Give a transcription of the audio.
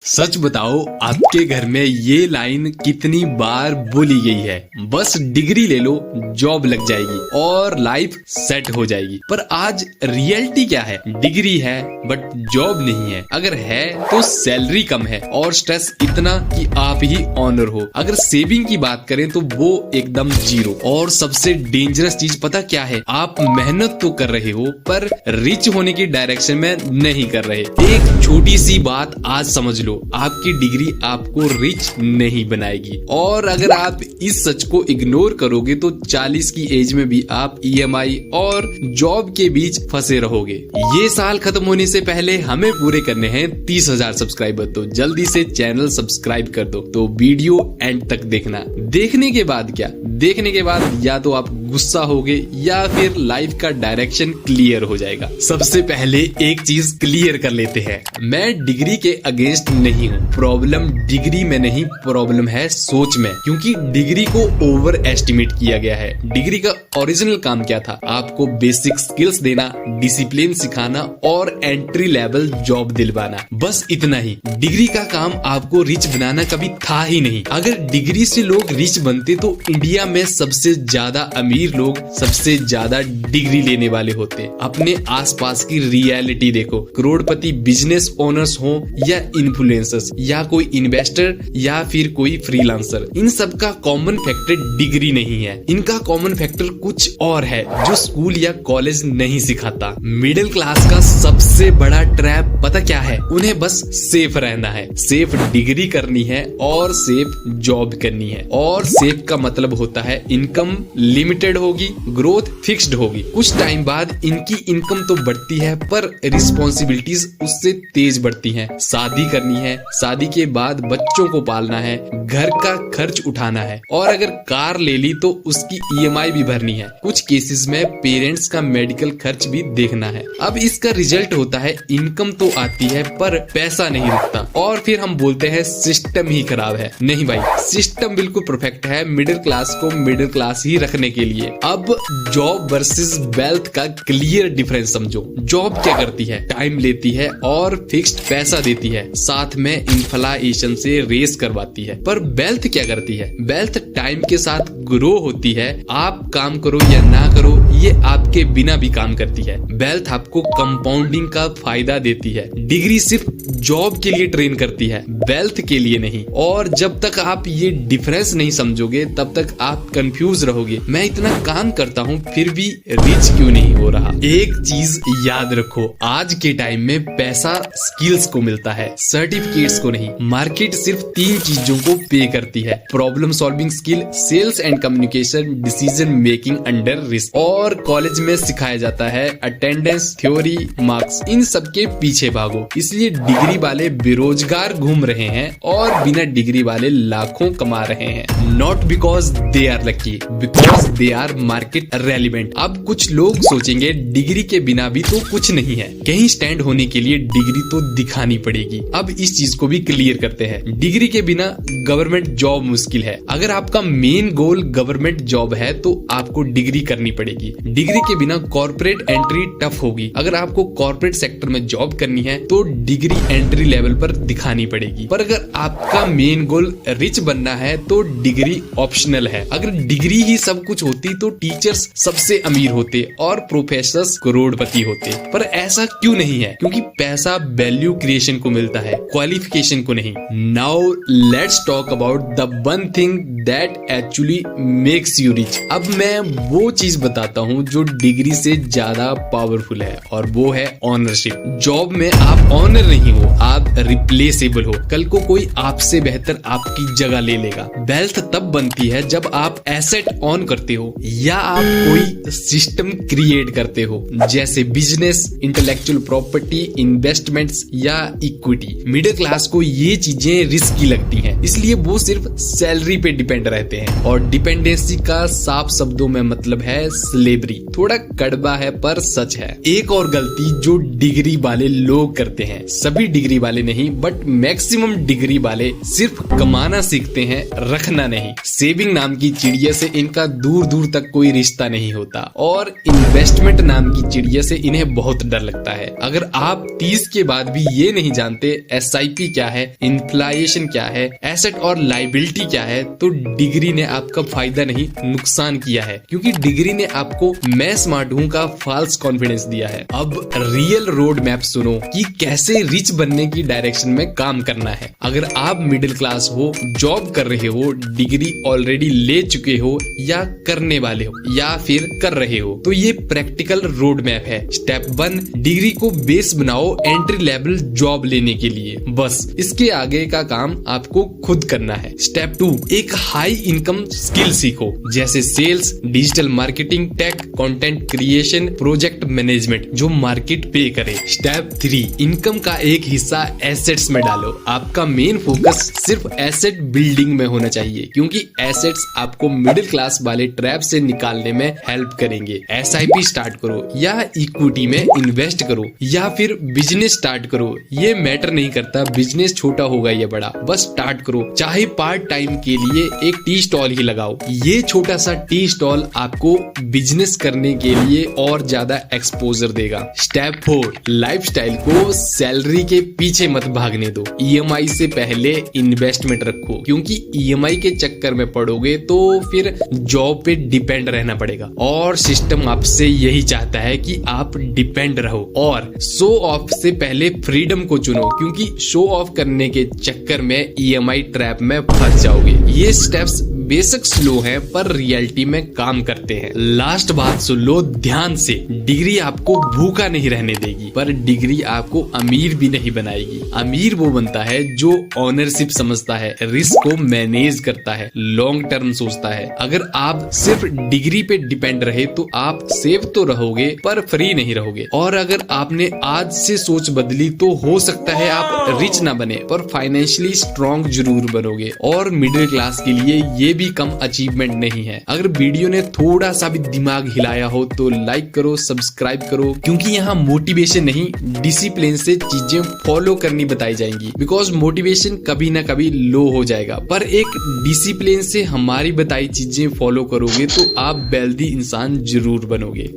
सच बताओ, आपके घर में ये लाइन कितनी बार बोली गई है? बस डिग्री ले लो, जॉब लग जाएगी और लाइफ सेट हो जाएगी। पर आज रियलिटी क्या है? डिग्री है बट जॉब नहीं है। अगर है तो सैलरी कम है और स्ट्रेस इतना कि आप ही ऑनर हो। अगर सेविंग की बात करें तो वो एकदम जीरो। और सबसे डेंजरस चीज पता क्या है? आप मेहनत तो कर रहे हो पर रिच होने की डायरेक्शन में नहीं कर रहे। एक छोटी सी बात आज समझ लो, आपकी डिग्री आपको रिच नहीं बनाएगी। और अगर आप इस सच को इग्नोर करोगे तो 40 की एज में भी आप ईएमआई और जॉब के बीच फंसे रहोगे। ये साल खत्म होने से पहले हमें पूरे करने हैं 30,000 सब्सक्राइबर। तो जल्दी से चैनल सब्सक्राइब कर दो। तो वीडियो एंड तक देखना। देखने के बाद क्या? देखने के बाद या तो आप गुस्सा होगे या फिर लाइफ का डायरेक्शन क्लियर हो जाएगा। सबसे पहले एक चीज क्लियर कर लेते हैं, मैं डिग्री के अगेंस्ट नहीं हूँ। प्रॉब्लम डिग्री में नहीं, प्रॉब्लम है सोच में। क्योंकि डिग्री को ओवर एस्टिमेट किया गया है। डिग्री का ओरिजिनल काम क्या था? आपको बेसिक स्किल्स देना, डिसिप्लिन सिखाना और एंट्री लेवल जॉब दिलवाना, बस इतना ही। डिग्री का काम आपको रिच बनाना कभी था ही नहीं। अगर डिग्री से लोग रिच बनते तो इंडिया में सबसे ज्यादा अमीर लोग सबसे ज्यादा डिग्री लेने वाले होते। अपने आसपास की रियलिटी देखो, करोड़पति बिजनेस ओनर्स हो या इन्फ्लुएंसर्स या कोई इन्वेस्टर या फिर कोई फ्रीलांसर, इन सब का कॉमन फैक्टर डिग्री नहीं है। इनका कॉमन फैक्टर कुछ और है जो स्कूल या कॉलेज नहीं सिखाता। मिडिल क्लास का सबसे बड़ा ट्रैप पता क्या है? उन्हें बस सेफ रहना है, सेफ डिग्री करनी है और सेफ जॉब करनी है। और सेफ का मतलब होता है इनकम लिमिटेड होगी, ग्रोथ फिक्स्ड होगी। कुछ टाइम बाद इनकी इनकम तो बढ़ती है पर रिस्पॉन्सिबिलिटीज उससे तेज बढ़ती हैं। शादी करनी है, शादी के बाद बच्चों को पालना है, घर का खर्च उठाना है और अगर कार ले ली तो उसकी ईएमआई भी भरनी है। कुछ केसेस में पेरेंट्स का मेडिकल खर्च भी देखना है। अब इसका रिजल्ट होता है इनकम तो आती है पर पैसा नहीं रुकता। और फिर हम बोलते हैं सिस्टम ही खराब है। नहीं भाई, सिस्टम बिल्कुल परफेक्ट है मिडिल क्लास को मिडिल क्लास ही रखने के लिए। अब जॉब वर्सेस वेल्थ का क्लियर डिफरेंस समझो। जॉब क्या करती है? टाइम लेती है और फिक्स्ड पैसा देती है, साथ में इन्फ्लेशन से रेस करवाती है। पर वेल्थ क्या करती है? वेल्थ टाइम के साथ ग्रो होती है। आप काम करो या ना करो, ये आपके बिना भी काम करती है। वेल्थ आपको कंपाउंडिंग का फायदा देती है। डिग्री सिर्फ जॉब के लिए ट्रेन करती है, वेल्थ के लिए नहीं। और जब तक आप ये डिफरेंस नहीं समझोगे तब तक आप कंफ्यूज रहोगे। मैं इतना काम करता हूँ फिर भी रिच क्यों नहीं हो रहा? एक चीज याद रखो, आज के टाइम में पैसा स्किल्स को मिलता है, सर्टिफिकेट्स को नहीं। मार्केट सिर्फ 3 चीजों को पे करती है: problem solving skill, sales and communication, decision making under risk. और कॉलेज में सिखाया जाता है अटेंडेंस, थ्योरी, मार्क्स। इन सब के पीछे भागो। इसलिए डिग्री वाले बेरोजगार घूम रहे हैं और बिना डिग्री वाले लाखों कमा रहे हैं। Not because they are lucky, because they are market relevant. अब कुछ लोग सोचेंगे डिग्री के बिना भी तो कुछ नहीं है। कहीं स्टैंड होने के लिए डिग्री तो दिखानी पड़ेगी। अब इस चीज को भी क्लियर करते हैं। डिग्री के बिना गवर्नमेंट जॉब मुश्किल है। अगर आपका मेन गोल गवर्नमेंट जॉब है तो आपको डिग्री करनी पड़ेगी। डिग्री के बिना कॉर्पोरेट एंट्री टफ होगी। अगर आपको कॉर्पोरेट सेक्टर में जॉब करनी है तो डिग्री एंट्री लेवल पर दिखानी पड़ेगी। पर अगर आपका मेन गोल रिच बनना है तो डिग्री ऑप्शनल है। अगर डिग्री ही सब कुछ होती तो टीचर्स सबसे अमीर होते और प्रोफेसर्स करोड़पति होते। पर ऐसा क्यों नहीं है? क्योंकि पैसा वैल्यू क्रिएशन को मिलता है, क्वालिफिकेशन को नहीं। Now let's talk about the one thing that actually makes you rich. अब मैं वो चीज बताता हूँ जो डिग्री से ज्यादा पावरफुल है और वो है ऑनरशिप। जॉब में आप ऑनर नहीं हो, आप रिप्लेसेबल हो। कल को कोई आपसे बेहतर आपकी जगह ले लेगा। वेल्थ तब बनती है जब आप एसेट ऑन करते हो या आप कोई सिस्टम क्रिएट करते हो, जैसे बिजनेस, इंटेलेक्चुअल प्रॉपर्टी, इन्वेस्टमेंट्स या इक्विटी। मिडिल क्लास को ये चीजें रिस्की लगती हैं, इसलिए वो सिर्फ सैलरी पे डिपेंड रहते हैं। और डिपेंडेंसी का साफ शब्दों में मतलब है स्लेवरी। थोड़ा कड़वा है पर सच है। एक और गलती जो डिग्री वाले लोग करते हैं, सभी डिग्री वाले नहीं बट मैक्सिमम डिग्री वाले सिर्फ कमाना सीखते हैं, रखना नहीं। सेविंग नाम की चिड़िया से इनका दूर दूर दूर तक कोई रिश्ता नहीं होता और इन्वेस्टमेंट नाम की चिड़िया से इन्हें बहुत डर लगता है। अगर आप 30 के बाद भी ये नहीं जानते SIP क्या है, इन्फ्लेशन क्या है, एसेट और लायबिलिटी क्या है, तो डिग्री ने आपका फायदा नहीं नुकसान किया है, क्योंकि डिग्री ने आपको मैं स्मार्ट हूँ का फॉल्स कॉन्फिडेंस दिया है। अब रियल रोड मैप सुनो कि कैसे रिच बनने की डायरेक्शन में काम करना है। अगर आप मिडिल क्लास हो, जॉब कर रहे हो, डिग्री ऑलरेडी ले चुके हो या करने वाले हो या फिर कर रहे हो, तो ये प्रैक्टिकल रोड मैप है। स्टेप 1, डिग्री को बेस बनाओ एंट्री लेवल जॉब लेने के लिए। बस इसके आगे का काम आपको खुद करना है। स्टेप 2, एक हाई इनकम स्किल सीखो, जैसे sales, digital marketing, tech, content creation, project management, जो मार्केट पे करे। स्टेप 3, इनकम का एक हिस्सा एसेट्स में डालो। आपका मेन फोकस सिर्फ एसेट बिल्डिंग में होना चाहिए, क्योंकि एसेट्स आपको मिडिल क्लास वाले ट्रैप से निकालने में हेल्प करेंगे। SIP स्टार्ट करो या इक्विटी में इन्वेस्ट करो या फिर बिजनेस स्टार्ट करो, ये मैटर नहीं करता बिजनेस छोटा होगा या बड़ा, बस स्टार्ट करो। चाहे पार्ट टाइम के लिए एक टी स्टॉल ही लगाओ, ये छोटा सा टी स्टॉल आपको बिजनेस करने के लिए और ज्यादा एक्सपोजर देगा। स्टेप 4, लाइफस्टाइल को सैलरी के पीछे मत भागने दो। EMI से पहले इन्वेस्टमेंट रखो, क्योंकि EMI के चक्कर में पड़ोगे तो फिर जॉब पे डिपेंड रहना पड़ेगा और सिस्टम आपसे यही चाहता है कि आप डिपेंड रहो। और शो ऑफ से पहले फ्रीडम को चुनो, क्योंकि शो ऑफ करने के चक्कर में EMI ट्रैप में फंस जाओगे। ये स्टेप्स बेशक स्लो हैं पर रियलिटी में काम करते हैं। लास्ट बात सुन लो ध्यान से, डिग्री आपको भूखा नहीं रहने देगी, पर डिग्री आपको अमीर भी नहीं बनाएगी। अमीर वो बनता है जो ओनरशिप समझता है, रिस्क को मैनेज करता है, लॉन्ग टर्म सोचता है। अगर आप सिर्फ डिग्री पे डिपेंड रहे तो आप सेफ तो रहोगे पर फ्री नहीं रहोगे। और अगर आपने आज से सोच बदली तो हो सकता है आप रिच ना बने पर फाइनेंशियली स्ट्रॉन्ग जरूर बनोगे। और मिडिल क्लास के लिए ये भी कम अचीवमेंट नहीं है। अगर वीडियो ने थोड़ा सा भी दिमाग हिलाया हो तो लाइक करो, सब्सक्राइब करो, क्योंकि यहाँ मोटिवेशन नहीं डिसिप्लिन से चीजें फॉलो करनी बताई जाएंगी। बिकॉज मोटिवेशन कभी ना कभी लो हो जाएगा, पर एक डिसिप्लिन से हमारी बताई चीजें फॉलो करोगे तो आप वेल्दी इंसान जरूर बनोगे।